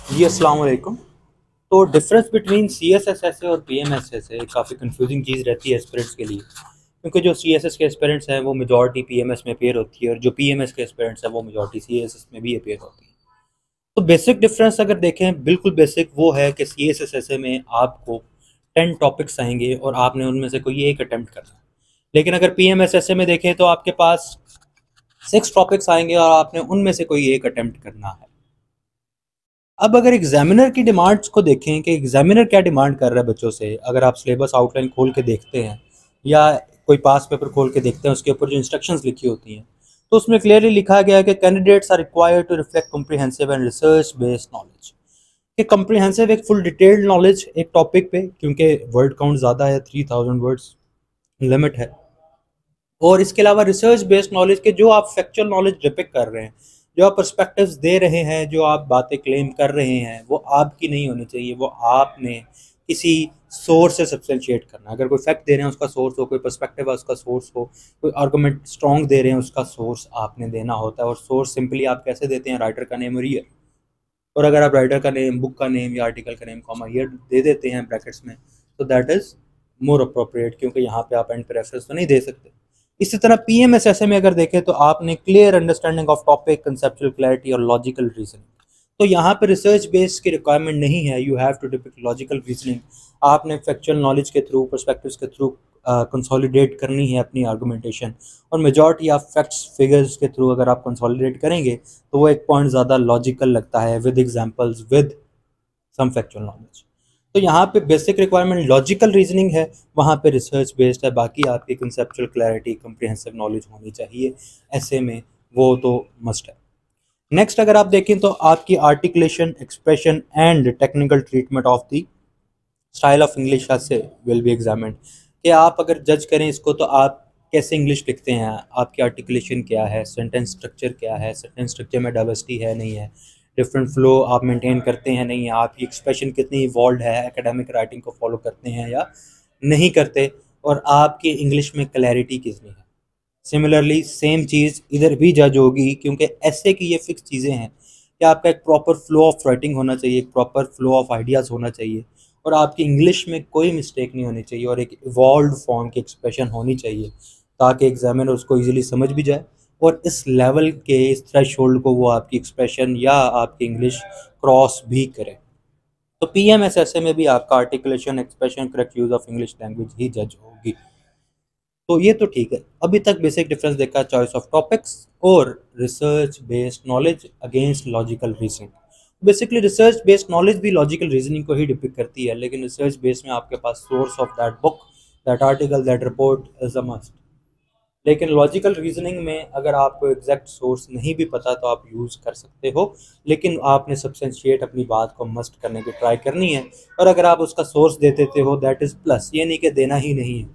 जी अस्सलाम वालेकुम। तो difference between C S S S A और P M S S A काफ़ी कंफ्यूजिंग चीज़ रहती है एस्पिरेंट्स के लिए, क्योंकि जो सी एस एस के एस्पिरेंट्स हैं वो मेजॉरिटी पी एम एस में अपेयर होती है और जो पी एम एस के एस्पिरेंट्स हैं वो मेजॉरिटी सी एस एस में भी अपेयर होती है। तो बेसिक डिफरेंस अगर देखें, बिल्कुल बेसिक वो है कि C S S S A में आपको 10 टॉपिक्स आएंगे और आपने उनमें से कोई एक अटैम्प्ट करना है। लेकिन अगर P M S S A में देखें तो आपके पास 6 टॉपिक्स आएंगे और आपने उनमें से कोई एक अटैम्प्ट करना है। अब अगर एग्जामिनर की डिमांड्स को देखें कि एग्जामिनर क्या डिमांड कर रहा है बच्चों से, अगर आप सिलेबस आउटलाइन खोल के देखते हैं या कोई पास पेपर खोल के देखते हैं, उसके ऊपर जो इंस्ट्रक्शंस लिखी होती हैं तो उसमें क्लियरली लिखा गया है कि candidates are required to reflect comprehensive and research based knowledge. कि कॉम्प्रिहेंसिव एक फुल डिटेल्ड नॉलेज एक टॉपिक पे, क्योंकि वर्ड काउंट ज़्यादा है, 3000 वर्ड्स लिमिट है। और इसके अलावा रिसर्च बेस्ड नॉलेज के जो आप फैक्चुअल नॉलेज डिपिक्ट कर रहे हैं, जो आप पर्सपेक्टिव्स दे रहे हैं, जो आप बातें क्लेम कर रहे हैं, वो आपकी नहीं होनी चाहिए, वो आपने किसी सोर्स से सब्सटेंशिएट करना। अगर कोई फैक्ट दे रहे हैं उसका सोर्स हो, कोई पर्सपेक्टिव है उसका सोर्स हो, कोई आर्गूमेंट स्ट्रॉन्ग दे रहे हैं उसका सोर्स आपने देना होता है। और सोर्स सिंपली आप कैसे देते हैं? राइटर का नेम और ईयर। और अगर आप राइटर का नेम, बुक का नेम या आर्टिकल का नेम कॉमा ईयर दे देते हैं ब्रैकेट्स में, तो दैट इज़ मोर अप्रोप्रिएट, क्योंकि यहाँ पे आप एंड पे रेफरेंस तो नहीं दे सकते। इसी तरह पीएमएसएसए में अगर देखें तो आपने clear understanding of topic, conceptual clarity और लॉजिकल रीजनिंग। तो यहाँ पे रिसर्च बेस्ड की रिक्वायरमेंट नहीं है, you have to depict logical reasoning. आपने फैक्चुअल नॉलेज के थ्रू, पर्सपेक्टिव्स के थ्रू कंसोलिडेट करनी है अपनी आर्गुमेंटेशन। और मेजॉरिटी ऑफ फैक्ट्स फिगर्स के थ्रू अगर आप कंसोलिडेट करेंगे तो वो एक पॉइंट ज़्यादा लॉजिकल लगता है, with examples, with some factual knowledge. तो यहाँ पे बेसिक रिक्वायरमेंट लॉजिकल रीजनिंग है, वहाँ पे रिसर्च बेस्ड है। बाकी आपकी कंसेप्चुअल क्लैरिटी, कंप्रिहेंसिव नॉलेज होनी चाहिए ऐसे में, वो तो मस्ट है। नेक्स्ट अगर आप देखें तो आपकी articulation, expression and technical treatment of the style of English से विल बी एग्जामिन्ड। कि आप अगर जज करें इसको तो आप कैसे इंग्लिश लिखते हैं, आपकी आर्टिकुलेशन क्या है, सेंटेंस स्ट्रक्चर क्या है, सेंटेंस स्ट्रक्चर में डाइवर्सिटी है नहीं है, डिफरेंट फ्लो आप मेंटेन करते हैं नहीं है, आपकी एक्सप्रेशन कितनी इवॉल्व है, एकेडमिक राइटिंग को फॉलो करते हैं या नहीं करते, और आपकी इंग्लिश में क्लैरिटी कितनी है। सिमिलरली सेम चीज़ इधर भी जज होगी, क्योंकि ऐसे की ये फिक्स चीज़ें हैं कि आपका एक प्रॉपर फ्लो ऑफ राइटिंग होना चाहिए, एक प्रॉपर फ्लो ऑफ आइडियाज़ होना चाहिए, और आपकी इंग्लिश में कोई मिस्टेक नहीं होनी चाहिए, और एक इवॉल्व फॉर्म की एक्सप्रेशन होनी चाहिए ताकि एग्जामिनर उसको ईजिली समझ भी जाए और इस लेवल के, इस थ्रेशोल्ड को वो आपकी एक्सप्रेशन या आपकी इंग्लिश क्रॉस भी करे। तो पीएमएसएसए में भी आपका articulation, expression, correct use of English language ही जज होगी। तो ये तो ठीक है। अभी तक बेसिक डिफरेंस देखा, चॉइस ऑफ टॉपिक्स और research based knowledge against logical reasoning. Basically research based knowledge भी लॉजिकल रीजनिंग को ही डिपिक्ट करती है, लेकिन रिसर्च बेस्ड में आपके पास source of that book, that article, that report is a must. लेकिन लॉजिकल रीजनिंग में अगर आपको एग्जैक्ट सोर्स नहीं भी पता तो आप यूज़ कर सकते हो, लेकिन आपने सब्सटेंशिएट अपनी बात को मस्ट करने की ट्राई करनी है। और अगर आप उसका सोर्स दे देते हो दैट इज़ प्लस, ये नहीं कि देना ही नहीं है।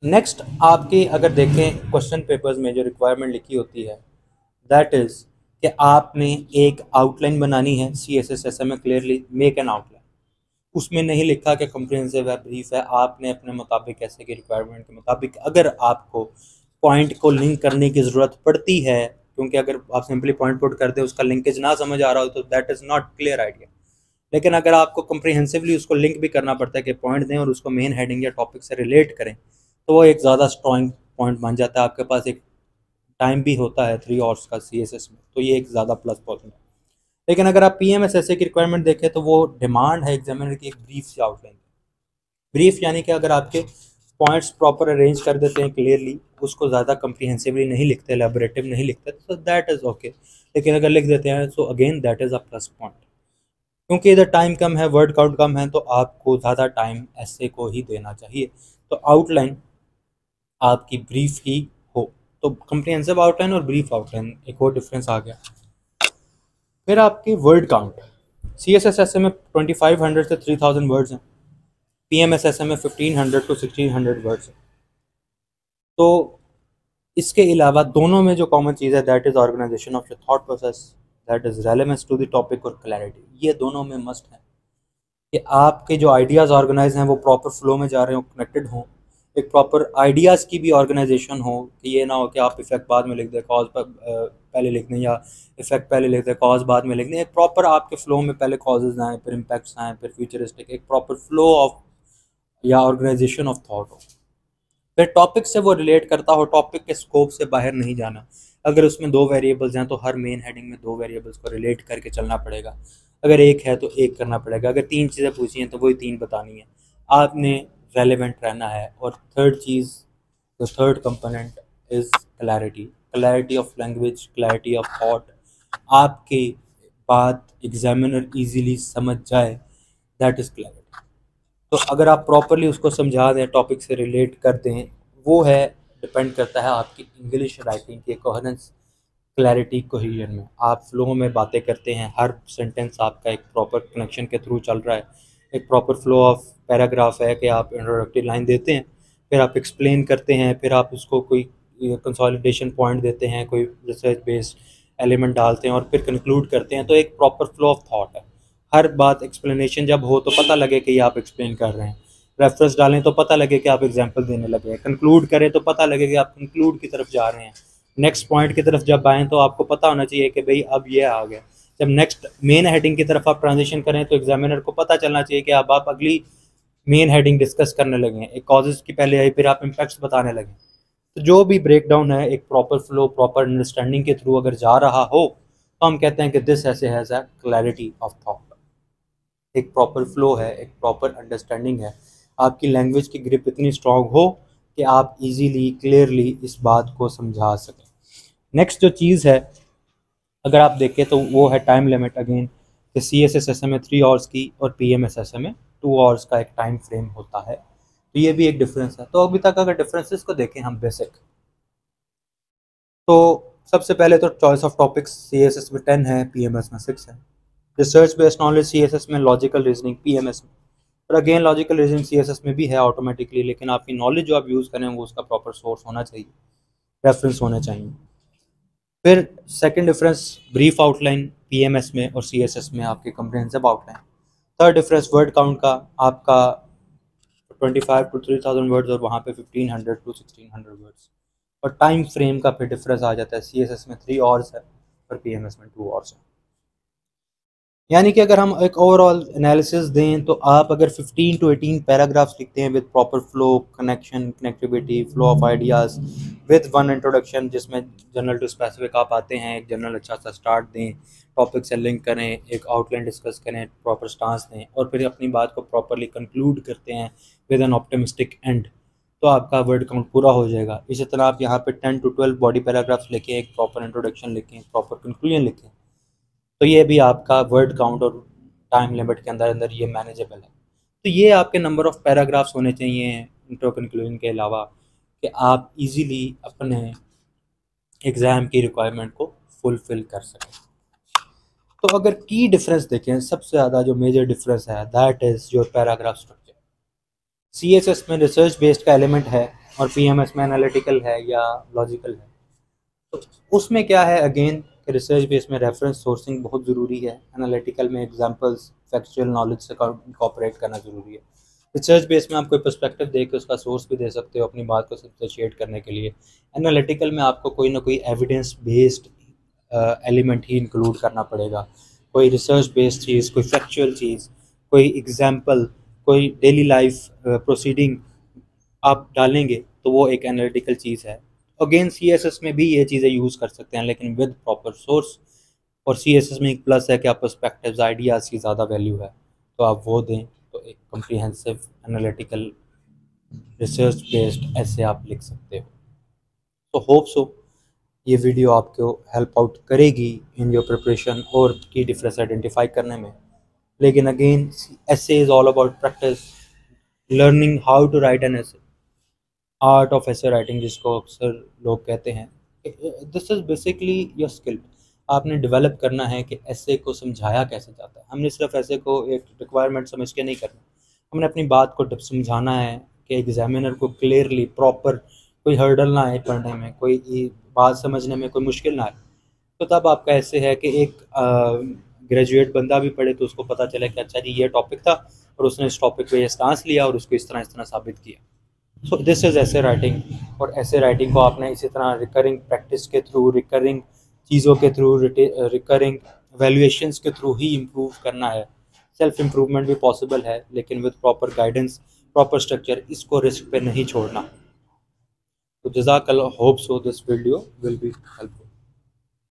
नेक्स्ट आपके अगर देखें क्वेश्चन पेपर्स में जो रिक्वायरमेंट लिखी होती है, दैट इज़ कि आपने एक आउटलाइन बनानी है। सी एस एस एस में क्लियरली मेक एन आउटलाइन, उसमें नहीं लिखा कि कम्प्रिहेंसिव है, ब्रीफ है। आपने अपने मुताबिक, ऐसे की रिक्वायरमेंट के मुताबिक, अगर आपको पॉइंट को लिंक करने की ज़रूरत पड़ती है, क्योंकि अगर आप सिंपली पॉइंट पुट करते हो, उसका लिंकेज ना समझ आ रहा हो तो that is not clear idea. लेकिन अगर आपको कम्प्रिहेंसिवली उसको लिंक भी करना पड़ता है कि पॉइंट दें और उसको मेन हेडिंग या टॉपिक से रिलेट करें, तो वो एक ज़्यादा स्ट्रॉन्ग पॉइंट बन जाता है। आपके पास एक टाइम भी होता है 3 आवर्स का सी एस एस में, तो ये एक ज़्यादा प्लस पॉइंट है। लेकिन अगर आप P M S S A की रिक्वायरमेंट देखें तो वो डिमांड है एग्जामिनर की एक ब्रीफ से आउटलाइन। ब्रीफ यानी कि अगर आपके पॉइंट्स प्रॉपर अरेंज कर देते हैं क्लियरली, उसको ज़्यादा कम्प्रीहेंसिवली नहीं लिखते, एलैबोरेटिव नहीं लिखते, तो दैट इज़ ओके। लेकिन अगर लिख देते हैं तो again that is a plus point, क्योंकि इधर टाइम कम है, वर्ड काउंट कम है, तो आपको ज़्यादा टाइम ऐसे को ही देना चाहिए। तो आउटलाइन आपकी ब्रीफ ही हो। तो कम्प्रिहेंसिव आउटलाइन और ब्रीफ आउटलाइन, एक और डिफरेंस आ गया। फिर आपकी word count, C S S S में 2500 से 3000 वर्ड्स हैं, पी एम एस एस में 1500 टू 1600 वर्ड्स हैं। तो इसके अलावा दोनों में जो कॉमन चीज़ है that is organisation of your thought process, that is relevance to the topic और क्लैरिटी। ये दोनों में मस्ट है कि आपके जो आइडियाज़ ऑर्गेनाइज हैं वो प्रॉपर फ्लो में जा रहे हों, कनेक्टेड हों, एक प्रॉपर आइडियाज़ की भी ऑर्गेनाइजेशन हो, कि ये ना हो कि आप इफेक्ट बाद में लिख दें, कॉज पहले लिख दें, या इफेक्ट पहले लिख दें कॉज बाद में लिख दें। एक प्रॉपर आपके फ्लो में पहले कॉजेज आएँ, फिर इम्पैक्ट्स आएँ, फिर फ्यूचरिस्टिक, एक प्रॉपर फ्लो ऑफ या ऑर्गेनाइजेशन ऑफ थॉट हो। फिर टॉपिक से वो रिलेट करता हो, टॉपिक के स्कोप से बाहर नहीं जाना। अगर उसमें 2 वेरिएबल्स हैं तो हर मेन हेडिंग में 2 वेरिएबल्स को रिलेट करके चलना पड़ेगा। अगर एक है तो एक करना पड़ेगा। अगर 3 चीज़ें पूछी हैं तो वही 3 बतानी है। आपने रेलेवेंट रहना है। और third cheese, the third component is clarity. Clarity of language, clarity of thought. आपकी बात एग्जामिनर इजीली समझ जाए, दैट इज़ क्लैरिटी। तो अगर आप प्रॉपरली उसको समझा दें, टॉपिक से रिलेट कर दें, वो है, डिपेंड करता है आपकी इंग्लिश राइटिंग की कोहेरेंस, क्लैरिटी, कोहेजन में। आप फ्लो में बातें करते हैं, हर सेंटेंस आपका एक प्रॉपर कनेक्शन के थ्रू चल रहा है, एक प्रॉपर फ्लो ऑफ पैराग्राफ है कि आप इंट्रोडक्टरी लाइन देते हैं, फिर आप एक्सप्लेन करते हैं, फिर आप उसको कोई कंसोलिडेशन पॉइंट देते हैं, कोई रिसर्च बेस्ड एलिमेंट डालते हैं और फिर कंक्लूड करते हैं। तो एक प्रॉपर फ्लो ऑफ थॉट है। हर बात एक्सप्लेनेशन जब हो तो पता लगे कि ये आप एक्सप्लेन कर रहे हैं, रेफरेंस डालें तो पता लगे कि आप एग्जांपल देने लगे हैं, कंक्लूड करें तो पता लगे कि आप कंक्लूड की तरफ जा रहे हैं, नेक्स्ट पॉइंट की तरफ जब आएँ तो आपको पता होना चाहिए कि भाई अब ये आ गया। जब नेक्स्ट मेन हेडिंग की तरफ आप ट्रांजिशन करें तो एग्जामिनर को पता चलना चाहिए कि अब आप अगली मेन हेडिंग डिस्कस करने लगे हैं। एक कॉजेज की पहले आई, फिर आप इम्पैक्ट्स बताने लगे। तो जो भी ब्रेक डाउन है एक प्रॉपर फ्लो, प्रॉपर अंडरस्टैंडिंग के थ्रू अगर जा रहा हो तो हम कहते हैं कि दिस ऐसे has a clarity of thought. एक प्रॉपर फ्लो है, एक प्रॉपर अंडरस्टैंडिंग है, आपकी लैंग्वेज की ग्रिप इतनी स्ट्रांग हो कि आप इजीली, क्लियरली इस बात को समझा सकें। नेक्स्ट जो चीज़ है, अगर आप देखें तो वो है टाइम लिमिट। अगेन कि सी एस एस एस में 3 आवर्स की और पी एम एस एस में 2 आवर्स का एक टाइम फ्रेम होता है। तो ये भी एक डिफरेंस है। तो अभी तक अगर डिफरेंसेस को देखें हम बेसिक, तो सबसे पहले तो choice of topics C S S में 10 है, पी एम एस में 6 है। Research based knowledge C S S में, logical reasoning P M S में। और again logical reasoning C S S में भी है ऑटोमेटिकली, लेकिन आपकी नॉलेज जो आप यूज़ करें वो उसका प्रॉपर सोर्स होना चाहिए, रेफरेंस होने चाहिए। फिर second difference brief outline PMS में और सीएसएस में आपके comprehensive outline. Third difference word count का, आपका 25 to 3000 वर्ड्स और वहाँ पे 1500 to 1600 वर्ड्स। और टाइम फ्रेम का फिर डिफरेंस आ जाता है, सीएसएस में 3 आवर्स है और पीएमएस में 2 आवर्स है। यानी कि अगर हम एक ओवरऑल एनालिसिस दें तो आप अगर 15 to 18 पैराग्राफ्स लिखते हैं with proper flow, connection, connectivity, flow of ideas, with one introduction जिसमें जनरल टू स्पेसिफिक आप आते हैं, एक जनरल अच्छा सा स्टार्ट दें, टॉपिक से लिंक करें, एक आउटलाइन डिस्कस करें, प्रॉपर स्टांस दें और फिर अपनी बात को प्रॉपरली कंक्लूड करते हैं विद एन ऑप्टिमिस्टिक एंड, तो आपका वर्ड काउंट पूरा हो जाएगा। इसी तरह आप यहाँ पे 10 to 12 बॉडी पैराग्राफ्स लिखें, एक प्रॉपर इंट्रोडक्शन लिखें, प्रॉपर कंक्लूजन लिखें, तो ये भी आपका वर्ड काउंट और टाइम लिमिट के अंदर अंदर ये मैनेजेबल है। तो ये आपके नंबर ऑफ़ पैराग्राफ्स होने चाहिए इंट्रो कंक्लूजन के अलावा, कि आप इजीली अपने एग्ज़ाम की रिक्वायरमेंट को फुलफ़िल कर सकें। तो अगर की डिफरेंस देखें, सबसे ज़्यादा जो मेजर डिफरेंस है that is your paragraph structure. CSS में रिसर्च बेस्ड का एलिमेंट है और पीएमएस में एनालिटिकल है या लॉजिकल है। तो उसमें क्या है, अगेन रिसर्च बेस में रेफरेंस सोर्सिंग बहुत ज़रूरी है, एनालिटिकल में एग्जांपल्स, फैक्चुअल नॉलेज से इंकॉर्पोरेट करना ज़रूरी है। रिसर्च बेस में आप कोई पर्सपेक्टिव दे के उसका सोर्स भी दे सकते हो अपनी बात को सब्सटेंशिएट करने के लिए। एनालिटिकल में आपको कोई ना कोई एविडेंस बेस्ड एलिमेंट ही इंक्लूड करना पड़ेगा, कोई रिसर्च बेस्ड चीज़, कोई फैक्चुअल चीज़, कोई एग्जाम्पल, कोई डेली लाइफ प्रोसीडिंग आप डालेंगे तो वो एक एनालिटिकल चीज़ है। अगेन सीएसएस में भी ये चीज़ें यूज़ कर सकते हैं लेकिन विद प्रॉपर सोर्स। और सीएसएस में एक प्लस है कि आप पर्सपेक्टिव्स, आइडियाज़ की ज़्यादा वैल्यू है, तो आप वो दें तो एक कम्प्रीहेंसिव एनालिटिकल रिसर्च बेस्ड ऐसे आप लिख सकते हो। तो होप सो ये वीडियो आपको हेल्प आउट करेगी इन योर प्रिपरेशन और की डिफरेंस आइडेंटिफाई करने में। लेकिन again essay is all about practice, learning how to write an essay, art of essay writing जिसको अक्सर लोग कहते हैं। This is basically your skill. आपने डेवलप करना है कि ऐसे को समझाया कैसे जाता है। हमने सिर्फ ऐसे को एक रिक्वायरमेंट समझ के नहीं करना, हमने अपनी बात को समझाना है कि एग्जामिनर को क्लियरली प्रॉपर कोई हर्डल ना आए पढ़ने में, कोई बात समझने में कोई मुश्किल ना आए। तो तब आपका ऐसे है कि एक ग्रेजुएट बंदा भी पढ़े तो उसको पता चले कि अच्छा जी ये टॉपिक था और उसने इस टॉपिक पे ये स्टांस लिया और उसको इस तरह साबित किया। So this is essay writing. और ऐसे राइटिंग को आपने इसी तरह रिकरिंग प्रैक्टिस के थ्रू, रिकरिंग चीज़ों के थ्रू, रिकरिंग वैल्यूएशंस के थ्रू ही इम्प्रूव करना है। सेल्फ इम्प्रूवमेंट भी पॉसिबल है, लेकिन with proper guidance, proper structure, इसको रिस्क पे नहीं छोड़ना। तो जज़ाकल्लाह, hope so this video will be helpful.